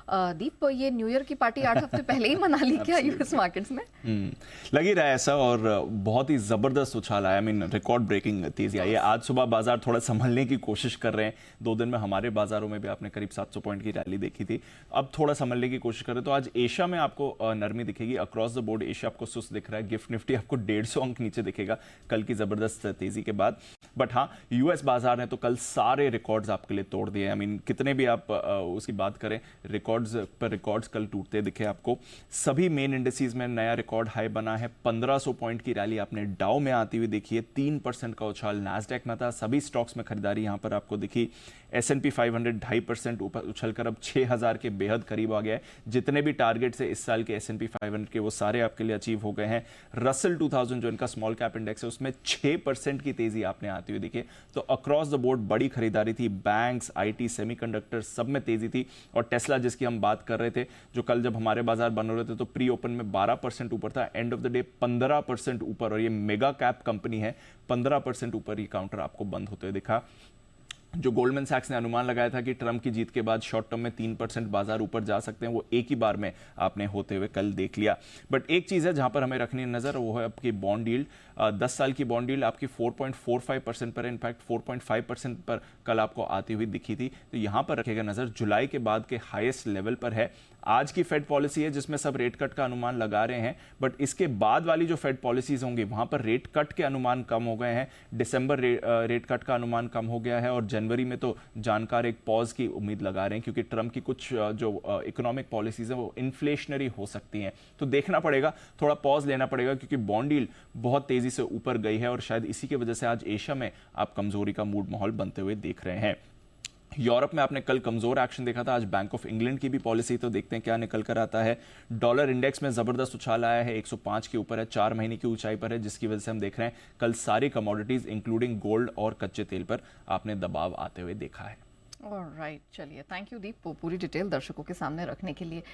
दीप, ये new year की party 8 हफ्ते पहले ही मना ली क्या यूएस मार्केट्स में? लग ही रहा है ऐसा, और बहुत ही जबरदस्त उछाल आया। रिकॉर्ड ब्रेकिंग तेजी आई है। आज सुबह बाजार थोड़ा संभलने की कोशिश कर रहे हैं। 2 दिन में हमारे बाजारों में भी आपने करीब 700 पॉइंट की रैली देखी थी। अब थोड़ा संभलने की कोशिश कर रहे हैं। तो आज एशिया में आपको नरमी दिखेगी। अक्रॉस द बोर्ड एशिया आपको सुस्त दिख रहा है। गिफ्ट निफ्टी आपको 150 अंक नीचे दिखेगा कल की जबरदस्त तेजी के बाद। बट हाँ, यूएस बाजार ने तो कल सारे रिकॉर्ड्स आपके लिए तोड़ दिए। कितने भी आप उसकी बात करें, रिकॉर्ड्स पर रिकॉर्ड्स कल टूटते दिखे आपको। सभी मेन इंडेक्सेस में नया रिकॉर्ड हाई बना है। 1500 पॉइंट की रैली आपने डाउ में आती हुई देखी है। 3% का उछाल नैस्डैक में था। सभी स्टॉक्स में खरीदारी यहां पर आपको दिखी। S&P 500 2.5% ऊपर उछलकर अब 6000 के बेहद करीब आ गया है। जितने भी टारगेट से इस साल के S&P 500 के, वो सारे आपके लिए अचीव हो गए हैं। रसल 2000 जो इनका स्मॉल कैप इंडेक्स है, उसमें 6% की तेजी आपने आती हुई दिखी। तो अक्रॉस द बोर्ड बड़ी खरीदारी थी। बैंक्स, IT, सेमीकंडक्टर सब में तेजी थी। और टेस्ला जिसकी हम बात कर रहे थे, जो कल जब हमारे बाजार बन रहे थे तो प्री ओपन में 12% ऊपर था, एंड ऑफ द डे 15% ऊपर। और ये मेगा कैप कंपनी है, 15% ऊपर ये काउंटर आपको बंद होते हुए दिखा। जो गोल्डमैन सैक्स ने अनुमान लगाया था कि ट्रंप की जीत के बाद शॉर्ट टर्म में 3% बाजार ऊपर जा सकते हैं, वो एक ही बार में आपने होते हुए कल देख लिया। बट एक चीज़ है जहां पर हमें रखनी नजर, वो है आपकी बॉन्ड यील्ड। 10 साल की बॉन्ड यील्ड आपकी 4.45% पर, इनफैक्ट 4.5% पर कल आपको आती हुई दिखी थी। तो यहां पर रखेगा नजर, जुलाई के बाद के हाईएस्ट लेवल पर है। आज की फेड पॉलिसी है जिसमें सब रेट कट का अनुमान लगा रहे हैं, बट इसके बाद वाली जो फेड पॉलिसीज होंगी वहां पर रेट कट के अनुमान कम हो गए हैं। दिसंबर रेट कट का अनुमान कम हो गया है, और जनवरी में तो जानकार एक पॉज की उम्मीद लगा रहे हैं, क्योंकि ट्रंप की कुछ जो इकोनॉमिक पॉलिसीज हैं वो इन्फ्लेशनरी हो सकती हैं। तो देखना पड़ेगा, थोड़ा पॉज लेना पड़ेगा, क्योंकि बॉन्ड यील्ड बहुत तेजी से ऊपर गई है, और शायद इसी की वजह से आज एशिया में आप कमजोरी का मूड माहौल बनते हुए देख रहे हैं। यूरोप में आपने कल कमजोर एक्शन देखा था। आज बैंक ऑफ इंग्लैंड की भी पॉलिसी, तो देखते हैं क्या निकल कर आता है। डॉलर इंडेक्स में जबरदस्त उछाल आया है, 105 के ऊपर है, 4 महीने की ऊंचाई पर है, जिसकी वजह से हम देख रहे हैं कल सारी कमोडिटीज इंक्लूडिंग गोल्ड और कच्चे तेल पर आपने दबाव आते हुए देखा है। ऑलराइट, चलिए, थैंक यू दीप, पूरी डिटेल दर्शकों के सामने रखने के लिए।